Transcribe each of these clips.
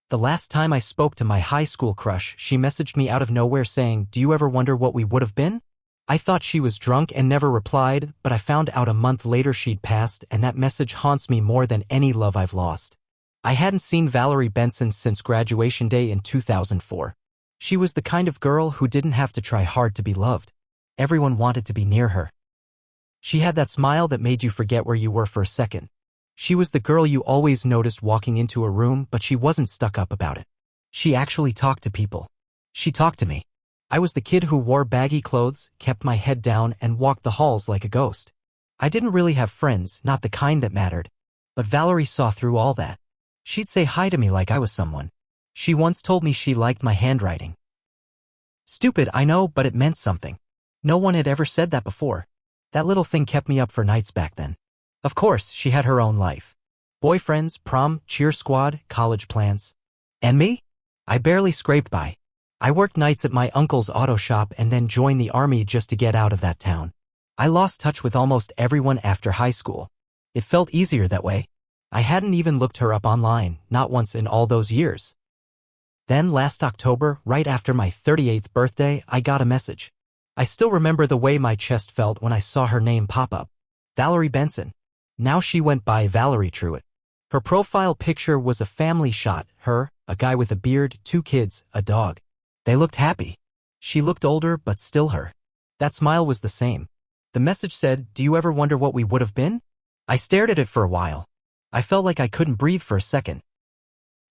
The last time I spoke to my high school crush, she messaged me out of nowhere saying, "Do you ever wonder what we would have been?" I thought she was drunk and never replied, but I found out a month later she'd passed, and that message haunts me more than any love I've lost. I hadn't seen Valerie Benson since graduation day in 2004. She was the kind of girl who didn't have to try hard to be loved. Everyone wanted to be near her. She had that smile that made you forget where you were for a second. She was the girl you always noticed walking into a room, but she wasn't stuck up about it. She actually talked to people. She talked to me. I was the kid who wore baggy clothes, kept my head down, and walked the halls like a ghost. I didn't really have friends, not the kind that mattered. But Valerie saw through all that. She'd say hi to me like I was someone. She once told me she liked my handwriting. Stupid, I know, but it meant something. No one had ever said that before. That little thing kept me up for nights back then. Of course, she had her own life. Boyfriends, prom, cheer squad, college plans. And me? I barely scraped by. I worked nights at my uncle's auto shop and then joined the army just to get out of that town. I lost touch with almost everyone after high school. It felt easier that way. I hadn't even looked her up online, not once in all those years. Then last October, right after my 38th birthday, I got a message. I still remember the way my chest felt when I saw her name pop up. Valerie Benson. Now she went by Valerie Truitt. Her profile picture was a family shot, her, a guy with a beard, 2 kids, a dog. They looked happy. She looked older, but still her. That smile was the same. The message said, "Do you ever wonder what we would have been?" I stared at it for a while. I felt like I couldn't breathe for a second.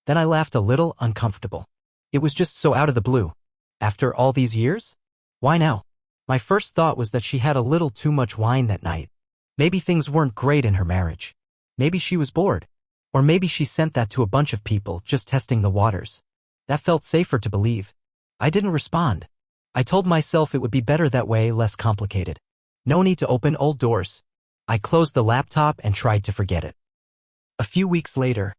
Then I laughed a little, uncomfortable. It was just so out of the blue. After all these years? Why now? My first thought was that she had a little too much wine that night. Maybe things weren't great in her marriage. Maybe she was bored. Or maybe she sent that to a bunch of people, just testing the waters. That felt safer to believe. I didn't respond. I told myself it would be better that way, less complicated. No need to open old doors. I closed the laptop and tried to forget it. A few weeks later,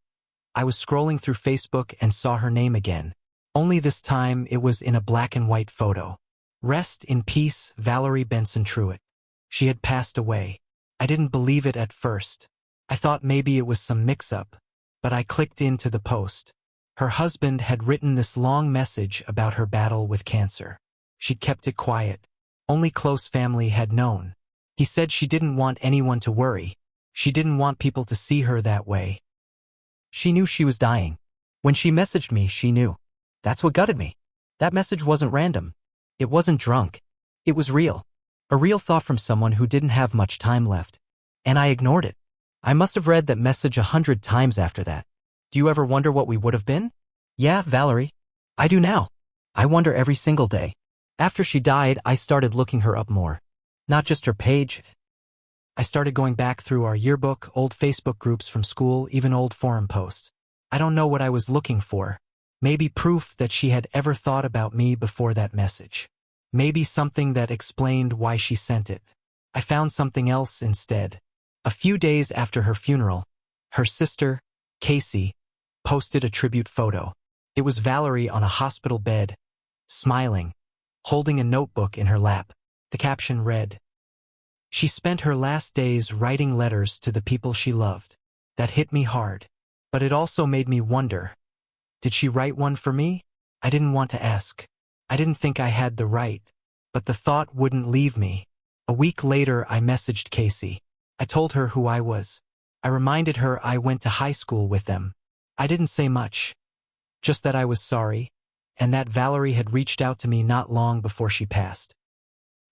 I was scrolling through Facebook and saw her name again. Only this time it was in a black and white photo. Rest in peace, Valerie Benson Truitt. She had passed away. I didn't believe it at first. I thought maybe it was some mix-up, but I clicked into the post. Her husband had written this long message about her battle with cancer. She'd kept it quiet. Only close family had known. He said she didn't want anyone to worry. She didn't want people to see her that way. She knew she was dying. When she messaged me, she knew. That's what gutted me. That message wasn't random. It wasn't drunk. It was real. A real thought from someone who didn't have much time left. And I ignored it. I must have read that message 100 times after that. Do you ever wonder what we would have been? Yeah, Valerie. I do now. I wonder every single day. After she died, I started looking her up more. Not just her page. I started going back through our yearbook, old Facebook groups from school, even old forum posts. I don't know what I was looking for. Maybe proof that she had ever thought about me before that message. Maybe something that explained why she sent it. I found something else instead. A few days after her funeral, her sister, Casey, posted a tribute photo. It was Valerie on a hospital bed, smiling, holding a notebook in her lap. The caption read, "She spent her last days writing letters to the people she loved." That hit me hard. But it also made me wonder, did she write one for me? I didn't want to ask. I didn't think I had the right. But the thought wouldn't leave me. A week later, I messaged Casey. I told her who I was. I reminded her I went to high school with them. I didn't say much. Just that I was sorry, and that Valerie had reached out to me not long before she passed.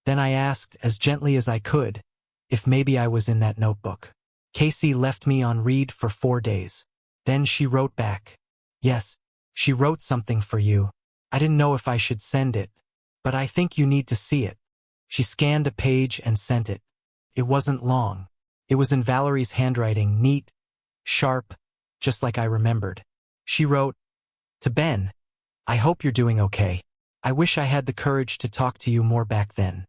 Then I asked, as gently as I could, if maybe I was in that notebook. Casey left me on read for 4 days. Then she wrote back. Yes, she wrote something for you. I didn't know if I should send it, but I think you need to see it. She scanned a page and sent it. It wasn't long. It was in Valerie's handwriting, neat, sharp, just like I remembered. She wrote, "To Ben, I hope you're doing okay. I wish I had the courage to talk to you more back then.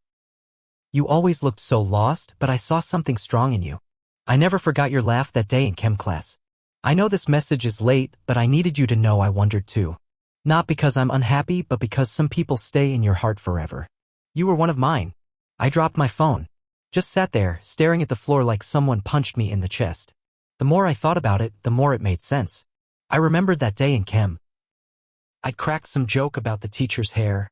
You always looked so lost, but I saw something strong in you. I never forgot your laugh that day in chem class. I know this message is late, but I needed you to know I wondered too. Not because I'm unhappy, but because some people stay in your heart forever. You were one of mine." I dropped my phone. Just sat there, staring at the floor like someone punched me in the chest. The more I thought about it, the more it made sense. I remembered that day in chem. I'd cracked some joke about the teacher's hair,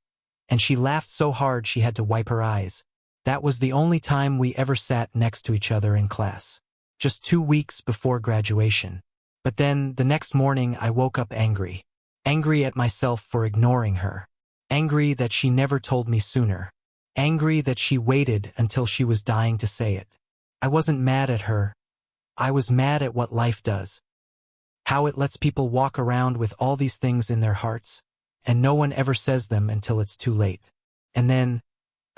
and she laughed so hard she had to wipe her eyes. That was the only time we ever sat next to each other in class. Just 2 weeks before graduation. But then, the next morning, I woke up angry. Angry at myself for ignoring her. Angry that she never told me sooner. Angry that she waited until she was dying to say it. I wasn't mad at her. I was mad at what life does. How it lets people walk around with all these things in their hearts, and no one ever says them until it's too late. And then,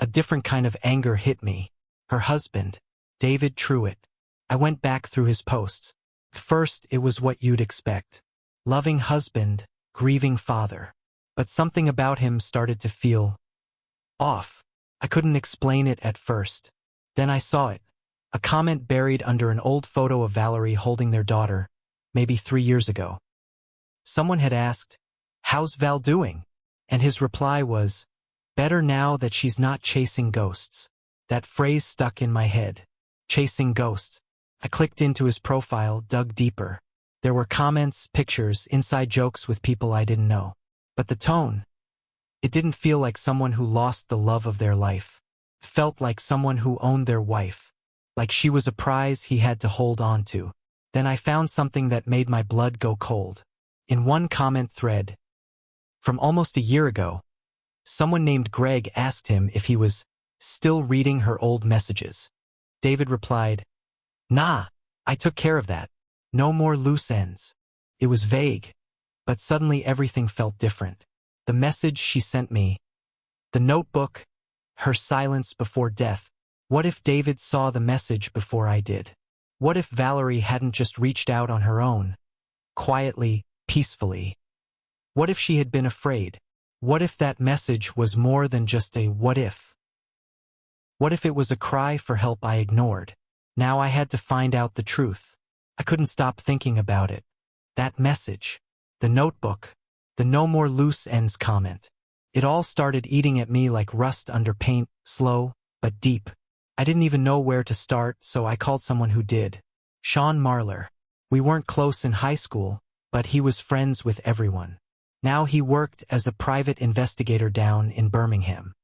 a different kind of anger hit me. Her husband, David Truitt. I went back through his posts. First, it was what you'd expect. Loving husband, grieving father. But something about him started to feel off. I couldn't explain it at first. Then I saw it. A comment buried under an old photo of Valerie holding their daughter, maybe 3 years ago. Someone had asked, "How's Val doing?" And his reply was, "Better now that she's not chasing ghosts." That phrase stuck in my head. Chasing ghosts. I clicked into his profile, dug deeper. There were comments, pictures, inside jokes with people I didn't know. But the tone, it didn't feel like someone who lost the love of their life. It felt like someone who owned their wife. Like she was a prize he had to hold on to. Then I found something that made my blood go cold. In one comment thread, from almost a year ago, someone named Greg asked him if he was still reading her old messages. David replied, "Nah, I took care of that. No more loose ends." It was vague, but suddenly everything felt different. The message she sent me, the notebook, her silence before death. What if David saw the message before I did? What if Valerie hadn't just reached out on her own, quietly, peacefully? What if she had been afraid? What if that message was more than just a what if? What if it was a cry for help I ignored? Now I had to find out the truth. I couldn't stop thinking about it. That message, the notebook, the no more loose ends comment. It all started eating at me like rust under paint, slow, but deep. I didn't even know where to start, so I called someone who did. Sean Marler. We weren't close in high school, but he was friends with everyone. Now he worked as a private investigator down in Birmingham.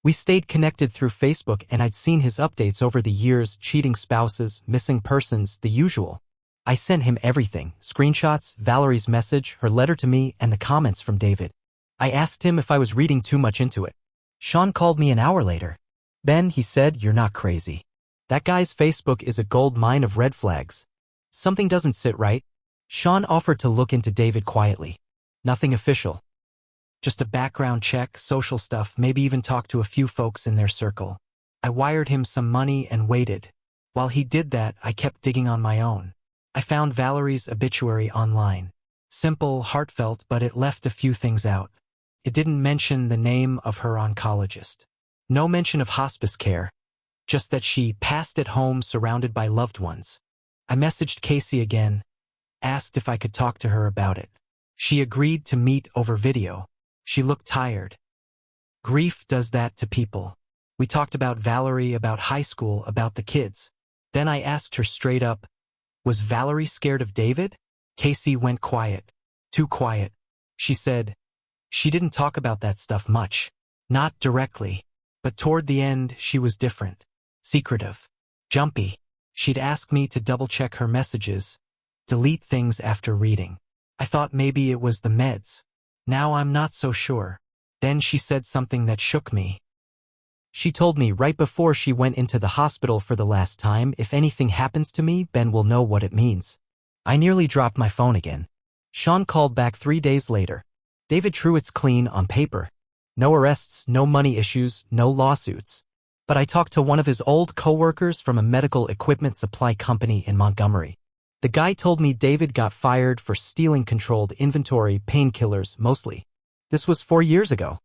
We stayed connected through Facebook, and I'd seen his updates over the years: cheating spouses, missing persons, the usual. I sent him everything: screenshots, Valerie's message, her letter to me, and the comments from David. I asked him if I was reading too much into it. Sean called me an hour later. "Ben," he said, "you're not crazy. That guy's Facebook is a gold mine of red flags. Something doesn't sit right." Sean offered to look into David quietly. Nothing official. Just a background check, social stuff, maybe even talk to a few folks in their circle. I wired him some money and waited. While he did that, I kept digging on my own. I found Valerie's obituary online. Simple, heartfelt, but it left a few things out. It didn't mention the name of her oncologist. No mention of hospice care. Just that she passed at home surrounded by loved ones. I messaged Casey again, asked if I could talk to her about it. She agreed to meet over video. She looked tired. Grief does that to people. We talked about Valerie, about high school, about the kids. Then I asked her straight up, was Valerie scared of David? Casey went quiet. Too quiet. She said, she didn't talk about that stuff much. Not directly. But toward the end, she was different. Secretive. Jumpy. She'd ask me to double-check her messages, delete things after reading. I thought maybe it was the meds. Now I'm not so sure. Then she said something that shook me. She told me right before she went into the hospital for the last time, "If anything happens to me, Ben will know what it means." I nearly dropped my phone again. Sean called back 3 days later. David Truitt's clean on paper. No arrests, no money issues, no lawsuits. But I talked to one of his old coworkers from a medical equipment supply company in Montgomery. The guy told me David got fired for stealing controlled inventory, painkillers mostly. This was 4 years ago.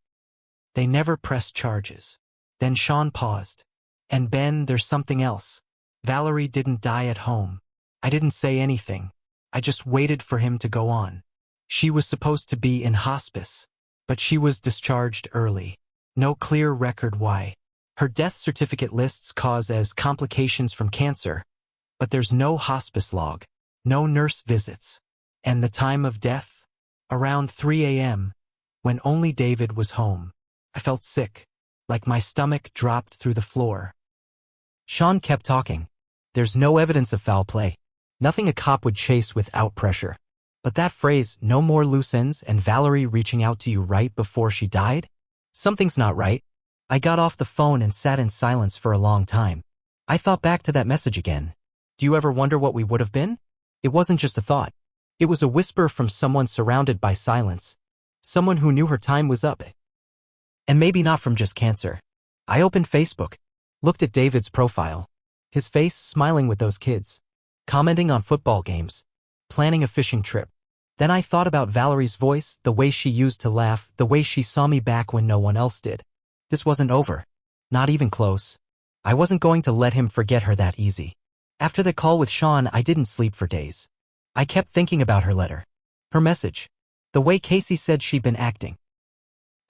They never pressed charges. Then Sean paused. "And Ben, there's something else. Valerie didn't die at home. I didn't say anything. I just waited for him to go on. She was supposed to be in hospice, but she was discharged early. No clear record why. Her death certificate lists cause as complications from cancer, but there's no hospice log, no nurse visits. And the time of death? Around 3 a.m., when only David was home. I felt sick, like my stomach dropped through the floor. Sean kept talking. There's no evidence of foul play. Nothing a cop would chase without pressure. But that phrase, no more loose ends, and Valerie reaching out to you right before she died? Something's not right. I got off the phone and sat in silence for a long time. I thought back to that message again. Do you ever wonder what we would have been? It wasn't just a thought. It was a whisper from someone surrounded by silence. Someone who knew her time was up. And maybe not from just cancer. I opened Facebook, looked at David's profile. His face smiling with those kids, commenting on football games, planning a fishing trip. Then I thought about Valerie's voice, the way she used to laugh, the way she saw me back when no one else did. This wasn't over. Not even close. I wasn't going to let him forget her that easy. After the call with Sean, I didn't sleep for days. I kept thinking about her letter, her message, the way Casey said she'd been acting.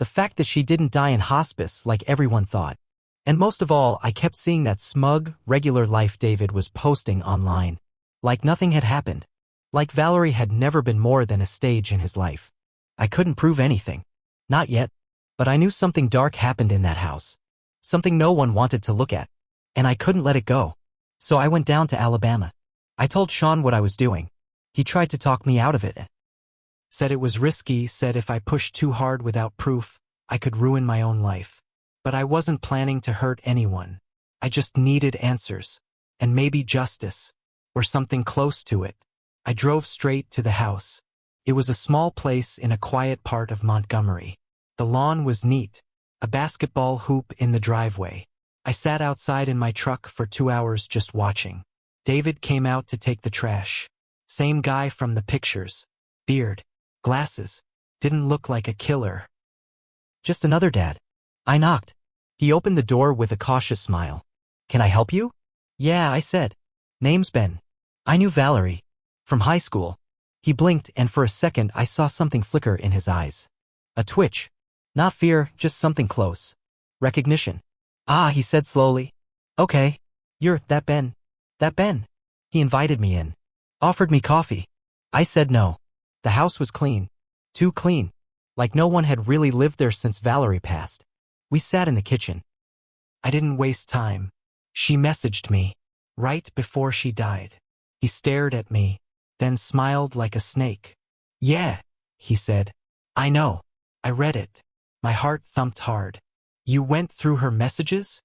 The fact that she didn't die in hospice like everyone thought. And most of all, I kept seeing that smug, regular life David was posting online. Like nothing had happened. Like Valerie had never been more than a stage in his life. I couldn't prove anything. Not yet. But I knew something dark happened in that house. Something no one wanted to look at. And I couldn't let it go. So I went down to Alabama. I told Sean what I was doing. He tried to talk me out of it. Said it was risky, said if I pushed too hard without proof, I could ruin my own life. But I wasn't planning to hurt anyone. I just needed answers. And maybe justice. Or something close to it. I drove straight to the house. It was a small place in a quiet part of Montgomery. The lawn was neat. A basketball hoop in the driveway. I sat outside in my truck for 2 hours just watching. David came out to take the trash. Same guy from the pictures. Beard. Glasses. Didn't look like a killer. Just another dad. I knocked. He opened the door with a cautious smile. Can I help you? Yeah, I said. Name's Ben. I knew Valerie. From high school. He blinked and for a second I saw something flicker in his eyes. A twitch. Not fear, just something close. Recognition. Ah, he said slowly. Okay. You're that Ben. That Ben. He invited me in. Offered me coffee. I said no. The house was clean. Too clean. Like no one had really lived there since Valerie passed. We sat in the kitchen. I didn't waste time. She messaged me. Right before she died. He stared at me, then smiled like a snake. Yeah, he said. I know. I read it. My heart thumped hard. You went through her messages?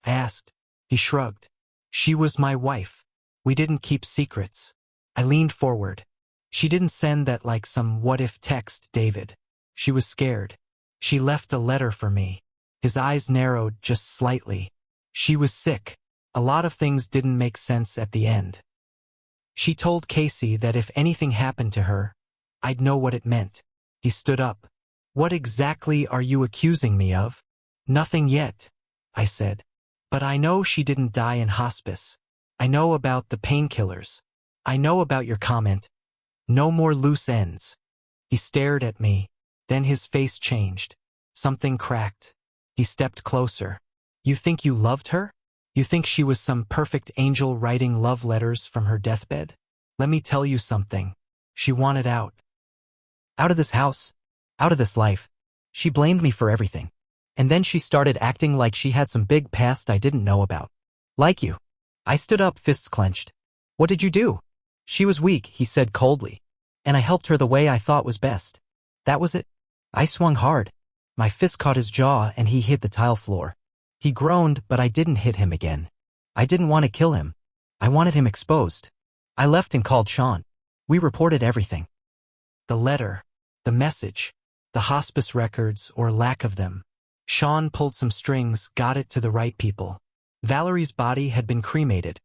I asked. He shrugged. She was my wife. We didn't keep secrets. I leaned forward. She didn't send that like some what-if text, David. She was scared. She left a letter for me. His eyes narrowed just slightly. She was sick. A lot of things didn't make sense at the end. She told Casey that if anything happened to her, I'd know what it meant. He stood up. What exactly are you accusing me of? Nothing yet, I said. But I know she didn't die in hospice. I know about the painkillers. I know about your comment. No more loose ends. He stared at me. Then his face changed. Something cracked. He stepped closer. You think you loved her? You think she was some perfect angel writing love letters from her deathbed? Let me tell you something. She wanted out. Out of this house. Out of this life. She blamed me for everything. And then she started acting like she had some big past I didn't know about. Like you. I stood up, fists clenched. What did you do? She was weak, he said coldly. And I helped her the way I thought was best. That was it. I swung hard. My fist caught his jaw and he hit the tile floor. He groaned, but I didn't hit him again. I didn't want to kill him. I wanted him exposed. I left and called Sean. We reported everything. The letter, the message, the hospice records or lack of them. Sean pulled some strings, got it to the right people. Valerie's body had been cremated,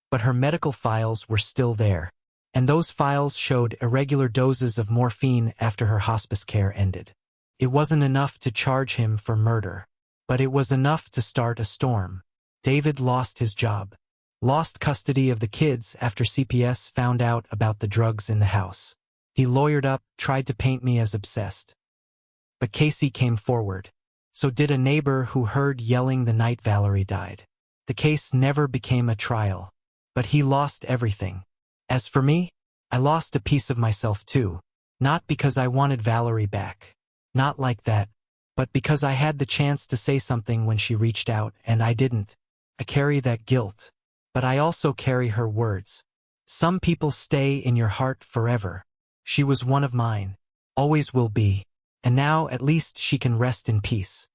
but her medical files were still there. And those files showed irregular doses of morphine after her hospice care ended. It wasn't enough to charge him for murder, but it was enough to start a storm. David lost his job, lost custody of the kids after CPS found out about the drugs in the house. He lawyered up, tried to paint me as obsessed. But Casey came forward. So did a neighbor who heard yelling the night Valerie died. The case never became a trial, but he lost everything. As for me, I lost a piece of myself too. Not because I wanted Valerie back. Not like that. But because I had the chance to say something when she reached out, and I didn't. I carry that guilt. But I also carry her words. Some people stay in your heart forever. She was one of mine. Always will be. And now at least she can rest in peace.